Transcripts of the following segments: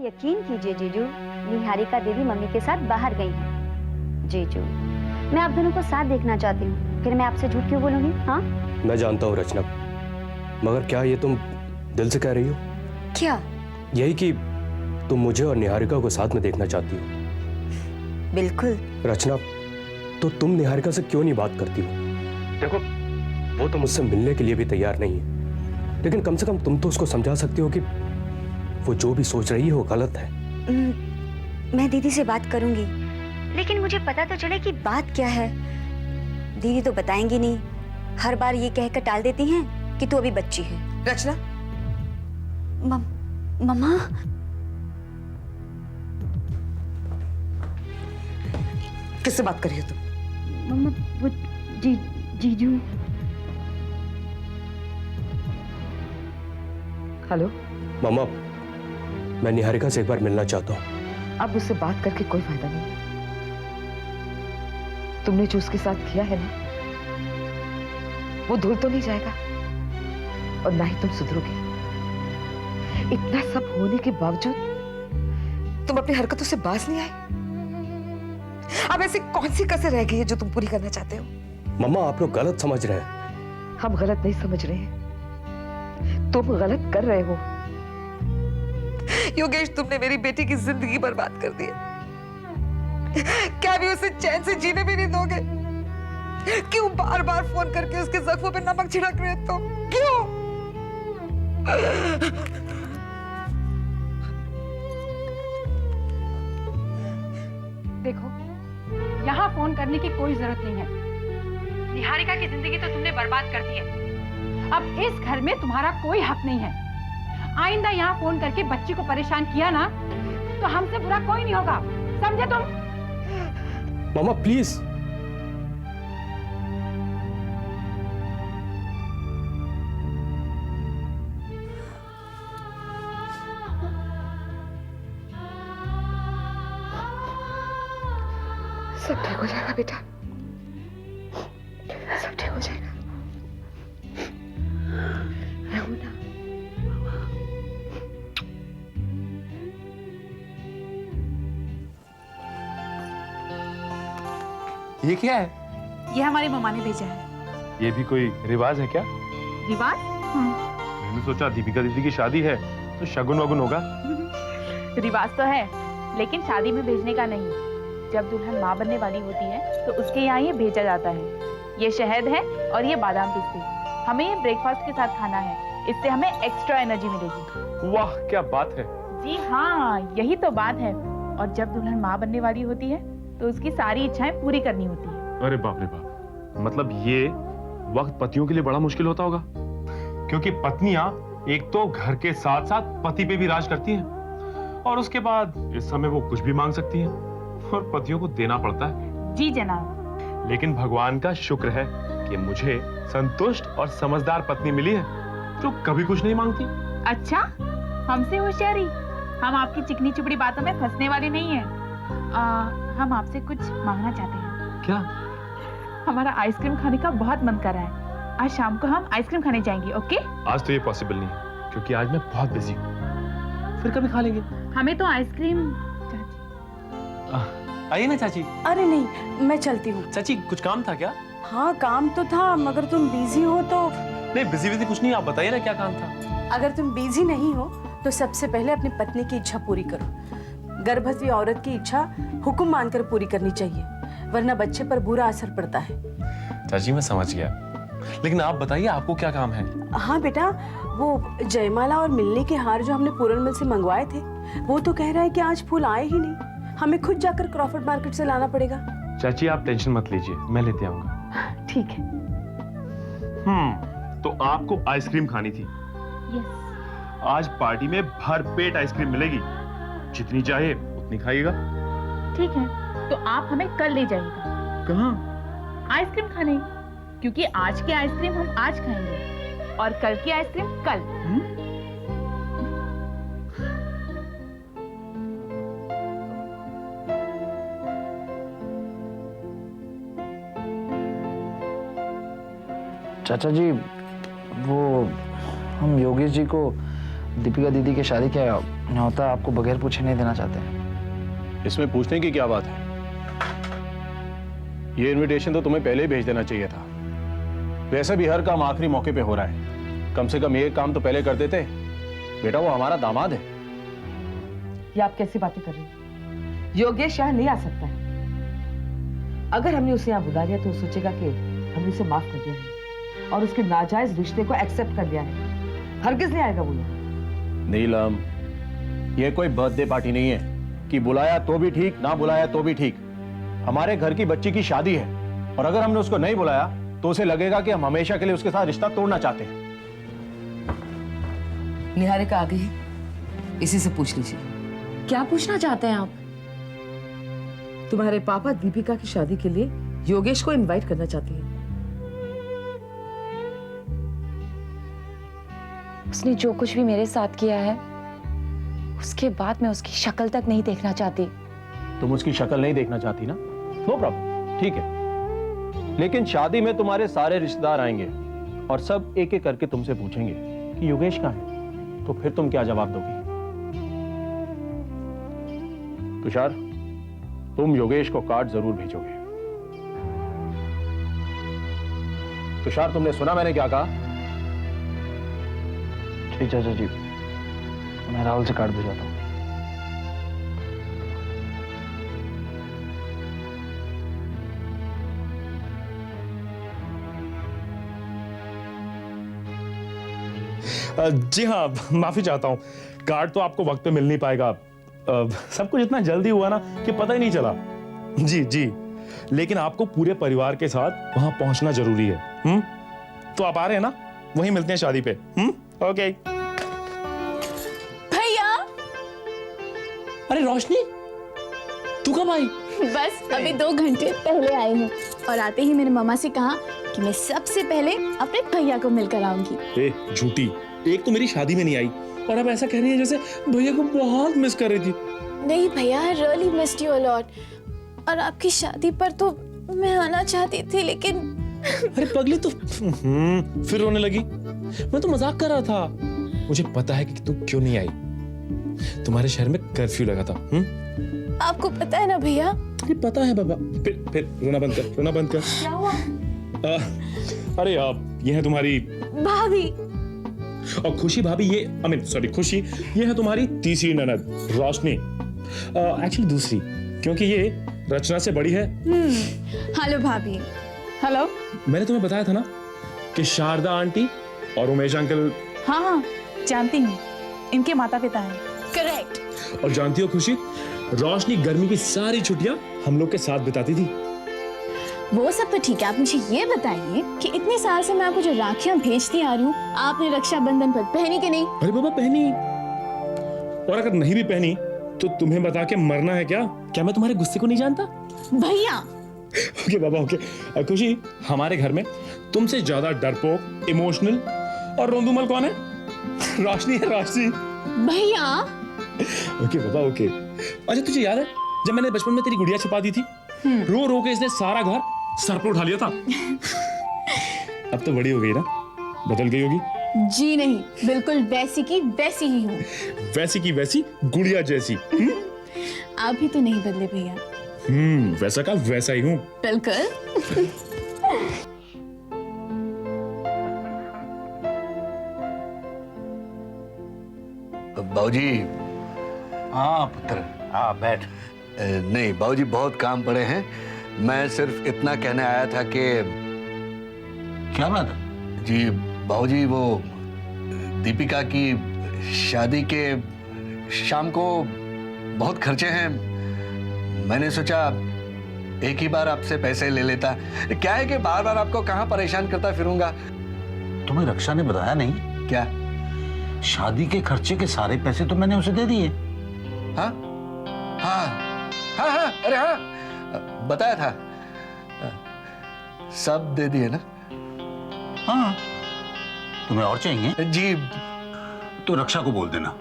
यकीन कीजिए जीजू, निहारिका देवी मम्मी के साथ बाहर गई हैं। जीजू, मैं आप दोनों को साथ देखना चाहती हूँ, फिर मैं आपसे झूठ क्यों बोलूंगी? हाँ, मैं जानता हूँ रचना, मगर क्या ये तुम दिल से कह रही हो? क्या? यही कि तुम मुझे और निहारिका को साथ में देखना चाहती हो। बिल्कुल। रचना, तो तुम निहारिका से क्यों नहीं बात करती हो? देखो, वो तो मुझसे मिलने के लिए भी तैयार नहीं है, लेकिन कम से कम तुम तो उसको समझा सकती हो कि वो जो भी सोच रही है वो गलत है। मैं दीदी से बात करूंगी, लेकिन मुझे पता तो चले कि बात क्या है। दीदी तो बताएंगी नहीं, हर बार ये कहकर टाल देती हैं कि तू अभी बच्ची है। रचना, मम्मा, किससे बात कर रही हो तुम? मम्मा वो जीजू। हेलो मामा, मैं निहारिका से एक बार मिलना चाहता हूँ। अब उससे बात करके कोई फायदा नहीं है। तुमने जो उसके साथ किया है ना, वो धुल तो नहीं जाएगा और ना ही तुम सुधरोगे। इतना सब होने के बावजूद तुम अपनी हरकतों से बाज नहीं आए। अब ऐसी कौन सी कसर रह गई है जो तुम पूरी करना चाहते हो? मम्मा, आप लोग गलत समझ रहे हैं। हम गलत नहीं समझ रहे हैं, तुम गलत कर रहे हो। योगेश, तुमने मेरी बेटी की जिंदगी बर्बाद कर दी है। क्या भी उसे चैन से जीने भी नहीं दोगे? क्यों बार बार फोन करके उसके जख्मों पे नमक छिड़क रहे हो तुम? क्यों? देखो, यहाँ फोन करने की कोई जरूरत नहीं है। निहारिका की जिंदगी तो तुमने बर्बाद कर दी है। अब इस घर में तुम्हारा कोई हक नहीं है। आइंदा यहाँ फोन करके बच्ची को परेशान किया ना, तो हमसे बुरा कोई नहीं होगा, समझे तुम? मामा प्लीज। सब ठीक हो जाएगा बेटा, सब ठीक हो जाएगा। मैं हूं ना। ये क्या है? ये हमारी मम्मा ने भेजा है। ये भी कोई रिवाज है क्या? रिवाज? मैंने सोचा दीपिका दीदी की शादी है तो शगुन वगुन होगा। रिवाज तो है, लेकिन शादी में भेजने का नहीं। जब दुल्हन माँ बनने वाली होती है तो उसके यहाँ ये भेजा जाता है। ये शहद है और ये बादाम पिस्ते। हमें ये ब्रेकफास्ट के साथ खाना है, इससे हमें एक्स्ट्रा एनर्जी मिलेगी। वाह, क्या बात है। जी हाँ, यही तो बात है। और जब दुल्हन माँ बनने वाली होती है तो उसकी सारी इच्छाएं पूरी करनी होती है। अरे बाप रे बाप, मतलब ये वक्त पतियों के लिए बड़ा मुश्किल होता होगा, क्योंकि पत्नियां एक तो घर के साथ साथ पति पे भी राज करती हैं और उसके बाद इस समय वो कुछ भी मांग सकती हैं और पतियों को देना पड़ता है। जी जनाब। लेकिन भगवान का शुक्र है कि मुझे संतुष्ट और समझदार पत्नी मिली है जो कभी कुछ नहीं मांगती। अच्छा, हमसे होशियारी? हम आपकी चिकनी चुपड़ी बातों में फंसने वाले नहीं है। हम आपसे कुछ मांगना चाहते हैं। क्या? हमारा आइसक्रीम खाने का बहुत मन कर रहा है। आज शाम को हम आइसक्रीम खाने जाएंगे, ओके? आज तो ये पॉसिबल नहीं है क्योंकि आज मैं बहुत बिजी हूँ। फिर कभी खा लेंगे। हमें तो आइसक्रीम। आइए ना चाची। अरे नहीं, मैं चलती हूँ। चाची, कुछ काम था क्या? हाँ काम तो था, मगर तुम बिजी हो तो। नहीं, बिजी कुछ नहीं, आप बताइए ना क्या काम था। अगर तुम बिजी नहीं हो तो सबसे पहले अपनी पत्नी की इच्छा पूरी करो। गर्भवती औरत की इच्छा हुक्म मानकर पूरी करनी चाहिए, वरना बच्चे पर बुरा असर पड़ता है। चाची मैं समझ गया, लेकिन आप बताइए आपको क्या काम है? हाँ बेटा, वो जयमाला और मिलने के हार जो हमने पूरनमल से मंगवाए थे, वो तो कह रहा है कि आज फूल आए ही नहीं। हमें खुद जाकर क्रॉफर्ड मार्केट से लाना पड़ेगा। चाची आप टेंशन मत लीजिए, मैं लेते आऊंगा। ठीक है। तो आपको आइसक्रीम खानी थी? यस। आज पार्टी में भर पेट आइसक्रीम मिलेगी, जितनी चाहे उतनी खाइएगा। ठीक है, तो आप हमें कल ले जाइएगा। कहाँ? आइसक्रीम खाने, क्योंकि आज की आइसक्रीम हम आज खाएंगे और कल की आइसक्रीम कल। चाचा जी, वो हम योगेश जी को दीपिका दीदी की शादी क्या न्योता आपको बगैर पूछे नहीं देना चाहते हैं। इसमें पूछने की क्या बात है? ये इनविटेशन तो तुम्हें पहले ही भेज देना चाहिए था। वैसे भी हर काम आखिरी मौके पे हो रहा है, कम से कम ये काम तो पहले कर देते। बेटा वो हमारा दामाद है। ये आप कैसी बातें कर रही हैं? योगेश यहाँ नहीं आ सकता है। अगर हमने उसे यहाँ बुला लिया तो वो सोचेगा कि हमने उसे माफ कर दिया है और उसके नाजायज रिश्ते को एक्सेप्ट कर लिया है। हरगिज नहीं आएगा वो यहाँ। नीलम, ये कोई बर्थडे पार्टी नहीं है कि बुलाया तो भी ठीक, ना बुलाया तो भी ठीक। हमारे घर की बच्ची की शादी है और अगर हमने उसको नहीं बुलाया तो उसे लगेगा कि हम हमेशा के लिए उसके साथ रिश्ता तोड़ना चाहते हैं। निहारिका आ गई है, इसी से पूछ लीजिए। क्या पूछना चाहते हैं आप? तुम्हारे पापा दीपिका की शादी के लिए योगेश को इनवाइट करना चाहते हैं। उसने जो कुछ भी मेरे साथ किया है, उसके बाद मैं उसकी शक्ल तक नहीं देखना चाहती। तुम उसकी शक्ल नहीं देखना चाहती ना? नो प्रॉब्लम, ठीक है। लेकिन शादी में तुम्हारे सारे रिश्तेदार आएंगे और सब एक एक करके तुमसे पूछेंगे कि योगेश कहाँ है। तो फिर तुम क्या जवाब दोगी? तुषार, तुम योगेश को कार्ड जरूर भेजोगे। तुषार, तुमने सुना मैंने क्या कहा? जी चाचा जी, मैं राहुल से कार्ड भिजवाता हूँ। जी हाँ, माफी चाहता हूँ। कार्ड तो आपको वक्त पे मिल नहीं पाएगा। सब कुछ इतना जल्दी हुआ ना कि पता ही नहीं चला। जी जी, लेकिन आपको पूरे परिवार के साथ वहां पहुंचना जरूरी है। तो आप आ रहे हैं ना? वहीं मिलते हैं शादी पे। ओके। भैया! अरे रोशनी, तू कब आई? बस अभी 2 घंटे पहले आई हूँ और आते ही मेरे मामा से कहा कि मैं सबसे पहले अपने भैया को मिलकर आऊंगी। ए झूठी, एक तो मेरी शादी में नहीं आई और अब ऐसा कह रही है जैसे भैया को बहुत मिस कर रही थी। नहीं भैया, I really missed you a lot. और आपकी शादी पर तो मैं आना चाहती थी लेकिन अरे पगली, तो फिर रोने लगी। मैं तो मजाक कर रहा था। मुझे पता है कि तू क्यों नहीं आई। तुम्हारे शहर में कर्फ्यू लगा था। आपको पता है ना भैया? ये पता है बाबा। फिर रोना बंद कर, रोना बंद कर। क्या हुआ? अरे आप, ये है तुम्हारी भाभी। और खुशी भाभी, ये सॉरी खुशी, ये है तुम्हारी तीसरी ननद रोशनी। एक्चुअली दूसरी, क्योंकि ये रचना से बड़ी है। हेलो भाभी। हेलो। मैंने तुम्हें बताया था ना कि शारदा आंटी और उमेश अंकल। हाँ हाँ, जानती हूँ, इनके माता पिता हैं। करेक्ट। और जानती हो खुशी, रोशनी गर्मी की सारी छुट्टियां हम लोग के साथ बिताती थी। वो सब तो ठीक है, आप मुझे ये बताइए कि इतने साल से मैं आपको जो राखियां भेजती आ रही हूँ, आपने रक्षाबंधन पर पहनी कि नहीं? अरे बाबा, पहनी। और अगर नहीं भी पहनी तो तुम्हें बता के मरना है क्या? क्या मैं तुम्हारे गुस्से को नहीं जानता? भैया। ओके बाबा, ओके। खुशी, हमारे घर में तुमसे ज्यादा डरपोक, इमोशनल और रोंदुमल कौन है? रोशनी है, रोशनी। भैया। ओके बाबा, ओके। अच्छा, तुझे याद है जब मैंने बचपन में तेरी गुड़िया छुपा दी थी? रो रो के इसने सारा घर सर पर उठा लिया था। अब तो बड़ी हो गई ना, बदल गई होगी। जी नहीं, बिल्कुल वैसी की वैसी ही हूँ। वैसी की वैसी, गुड़िया जैसी। आप भी तो नहीं बदले भैया। वैसा का वैसा ही हूँ। बिल्कुल। बाबूजी। हाँ पुत्र, हाँ बैठ। नहीं बाबूजी, बहुत काम पड़े हैं। मैं सिर्फ इतना कहने आया था कि क्या बात है? जी बाबूजी, वो दीपिका की शादी के शाम को बहुत खर्चे हैं। मैंने सोचा एक ही बार आपसे पैसे ले लेता। क्या है कि बार बार आपको कहाँ परेशान करता फिरूंगा। तुम्हें रक्षा ने बताया नहीं? क्या? शादी के खर्चे के सारे पैसे तो मैंने उसे दे दिए। हाँ हाँ हाँ हाँ, अरे हाँ, बताया था। सब दे दिए ना? हाँ। तुम्हें और चाहिए? जी। तो रक्षा को बोल देना,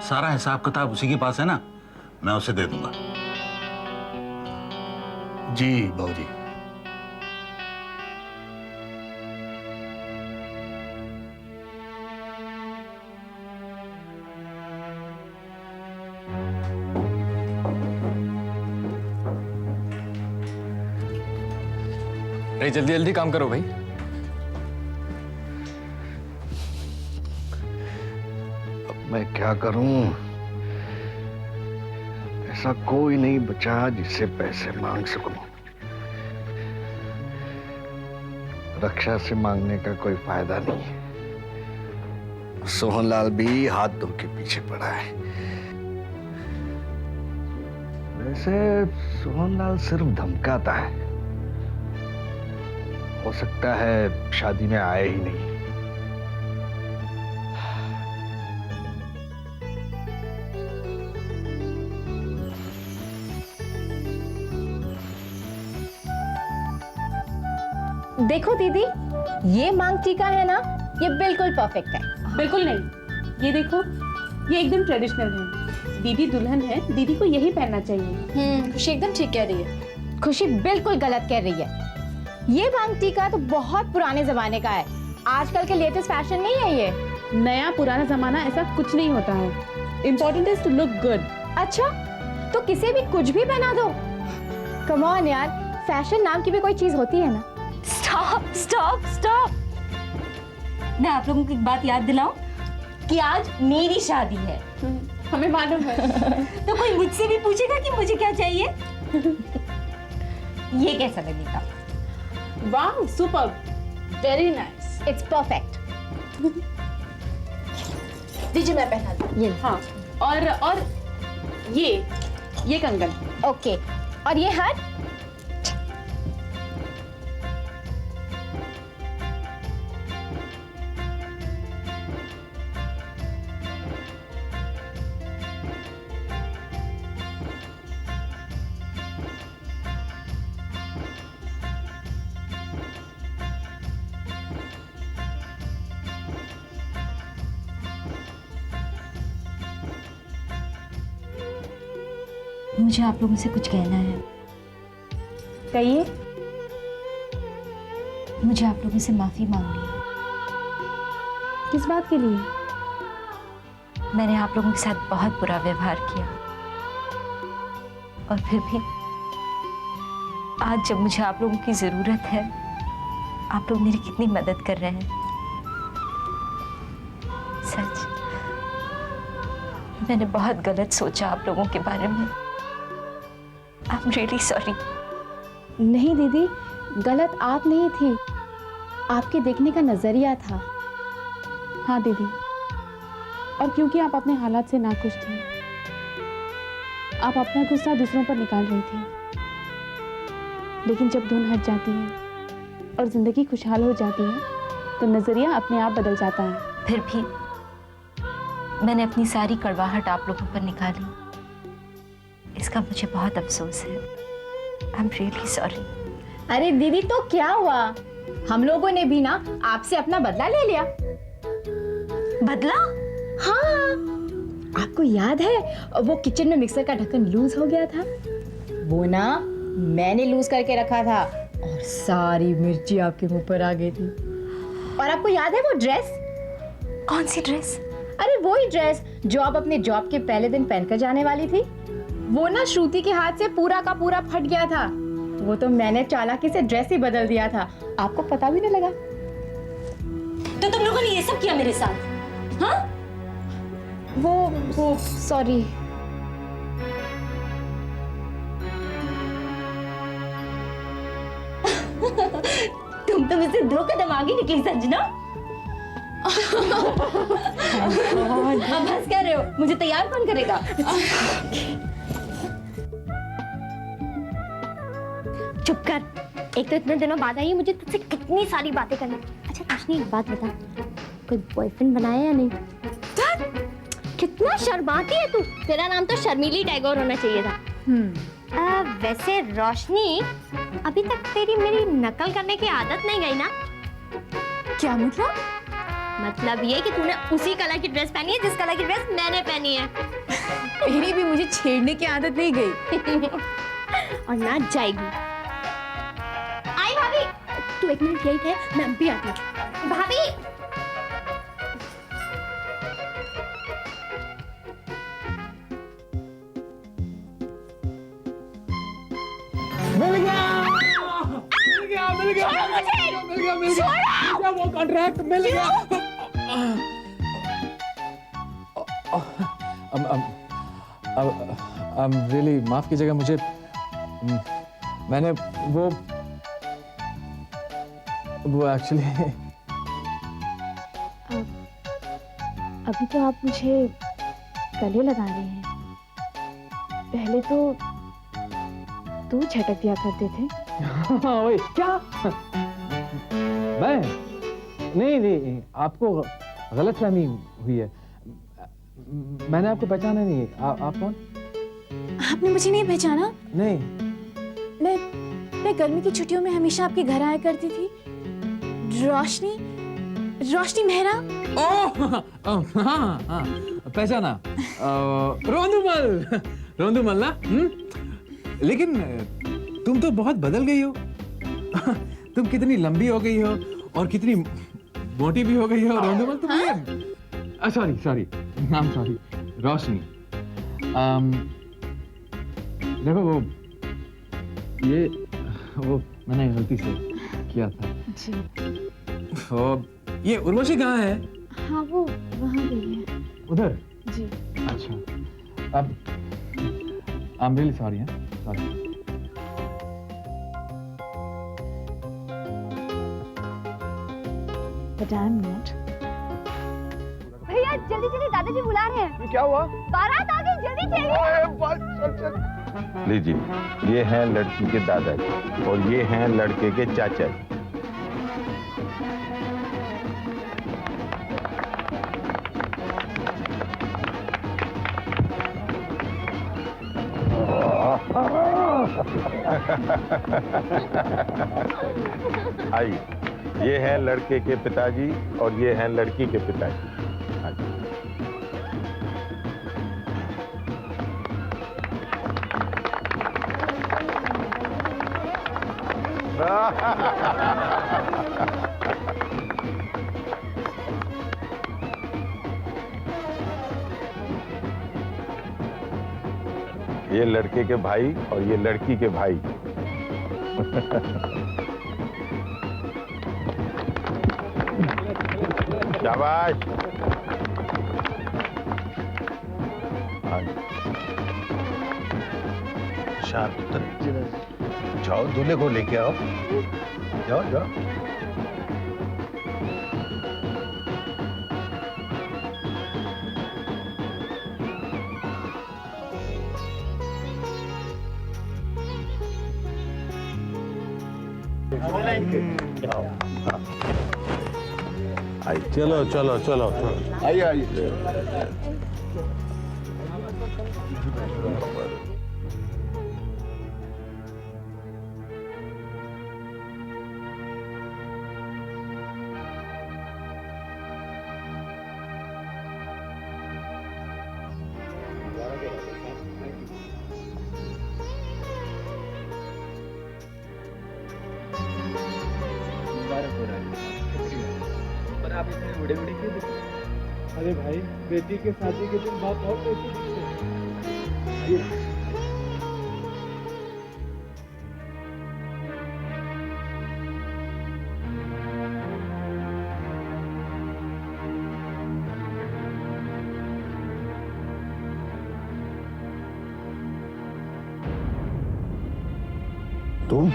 सारा हिसाब किताब उसी के पास है ना, मैं उसे दे दूंगा। जी बाबूजी। अरे जल्दी जल्दी काम करो भाई। अब मैं क्या करूं? ऐसा कोई नहीं बचा जिससे पैसे मांग सकूं। रक्षा से मांगने का कोई फायदा नहीं। सोहनलाल भी हाथ धो के पीछे पड़ा है। वैसे सोहनलाल सिर्फ धमकाता है, हो सकता है शादी में आए ही नहीं। देखो दीदी, ये मांग टीका है ना, ये बिल्कुल परफेक्ट है। बिल्कुल नहीं, ये देखो, ये एकदम ट्रेडिशनल है। दीदी दुल्हन है, दीदी को यही पहनना चाहिए। खुशी एकदम ठीक कह रही है। खुशी बिल्कुल गलत कह रही है। ये मांग टीका तो बहुत पुराने जमाने का है, आजकल के लेटेस्ट फैशन नहीं है ये। नया पुराना जमाना ऐसा कुछ नहीं होता है। Important is to look good. अच्छा, तो किसे भी कुछ भी पहना दो? कम ऑन यार, फैशन नाम की भी कोई चीज होती है ना। Stop stop stop. मैं आप लोगों को एक बात याद दिलाऊं कि आज मेरी शादी है। हमें मालूम है। तो कोई मुझसे भी पूछेगा कि मुझे क्या चाहिए? ये कैसा लगेगा? वाह, super, very nice, it's perfect. दीजिए मैं पहना दूं। ये हाँ, और ये कंगन। ओके, और ये हार? मुझे आप लोगों से कुछ कहना है। कहिए। मुझे आप लोगों से माफी मांगनी है। किस बात के लिए? मैंने आप लोगों के साथ बहुत बुरा व्यवहार किया, और फिर भी आज जब मुझे आप लोगों की जरूरत है, आप लोग मेरी कितनी मदद कर रहे हैं। सच, मैंने बहुत गलत सोचा आप लोगों के बारे में। I'm really sorry. नहीं दीदी, गलत आप नहीं थी, आपके देखने का नजरिया था। हाँ दीदी, और क्योंकि आप अपने हालात से नाखुश थी, आप अपना गुस्सा दूसरों पर निकाल रही थी। लेकिन जब धुन हट जाती है और जिंदगी खुशहाल हो जाती है, तो नजरिया अपने आप बदल जाता है। फिर भी मैंने अपनी सारी कड़वाहट आप लोगों पर निकाली, इसका मुझे बहुत अफसोस है। I'm really sorry. अरे दीदी, तो क्या हुआ? हम लोगों ने भी ना आपसे अपना बदला ले लिया। बदला? हाँ, आपको याद है वो किचन में मिक्सर का ढक्कन लूज हो गया था? वो ना मैंने लूज करके रखा था, और सारी मिर्ची आपके मुंह पर आ गई थी। और आपको याद है वो ड्रेस? कौन सी ड्रेस? अरे वही ड्रेस जो आप अपने जॉब के पहले दिन पहनकर जाने वाली थी। वो ना श्रुति के हाथ से पूरा का पूरा फट गया था। वो तो मैंने चालाकी से ड्रेस ही बदल दिया था, आपको पता भी नहीं लगा। तो तुम लोगों ने ये सब किया मेरे साथ? हाँ? वो सॉरी। तुम तो मुझसे 2 कदम आगे निकली संजना। अब हंस कर रहे हो, मुझे तैयार कौन करेगा? चुप कर, एक तो इतने दिनों बाद आई है, मुझे तुझसे कितनी सारी बातें करनी। अच्छा रोशनी, एक बात बता, कोई बॉयफ्रेंड बनाया या नहीं? कितना शर्माती है तू, तेरा नाम तो शर्मीली टैगोर होना चाहिए था। वैसे रोशनी, अभी तक तेरी मेरी नकल करने की आदत नहीं गई ना? क्या मतलब? मतलब ये कि तूने उसी कलर की ड्रेस पहनी है जिस कलर की ड्रेस मैंने पहनी है। तेरी भी मुझे छेड़ने की आदत नहीं गई। और ना जाएगी। आई भाभी, तू 1 मिनट यही है, मैं अभी आती हूँ। भाभी, मिल गया वो कॉन्ट्रैक्ट मिल गया। रियली माफ कीजिएगा मुझे, मैंने वो एक्चुअली अभी तो आप मुझे गले लगा रहे हैं, पहले तो तू झटक दिया करते थे। ओए क्या? मैं नहीं, आपको गलतफहमी हुई है, मैंने आपको पहचाना नहीं। आप कौन? आपने मुझे नहीं पहचाना? नहीं। मैं गर्मी की छुट्टियों में हमेशा आपके घर आया करती थी। रोशनी मेहरा। ओह हाँ, पहचाना। रोंदूमल ना? लेकिन तुम तो बहुत बदल गई हो। तुम कितनी लंबी हो गई हो और कितनी मोटी भी हो गई हो। रोंदूमल तुम ये सॉरी नाम सॉरी रोशनी। देखो वो मैंने गलती से किया था जी। ये उर्वशी कहाँ है? हाँ वो वहाँ गई है। उधर? जी। अच्छा, अब I am really sorry. Sorry. But I'm not. भैया जल्दी दादाजी बुला रहे हैं। क्या हुआ? बारात आ गई, जल्दी चलिए। चल। लीजिए, ये हैं लड़की के दादाजी और ये हैं लड़के के चाचा जी। आइए, ये हैं लड़के के पिताजी और ये हैं लड़की के पिताजी। ये लड़के के भाई और ये लड़की के भाई। शाबाश। शांत पुत्र, जाओ दूल्हे को लेके आओ। जाओ। चलो। आइए। आप इतने बड़े क्यों दिखते हैं? अरे भाई, बेटी के शादी के दिन बात और कैसे दिखते हैं? तुम?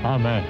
हाँ मैं।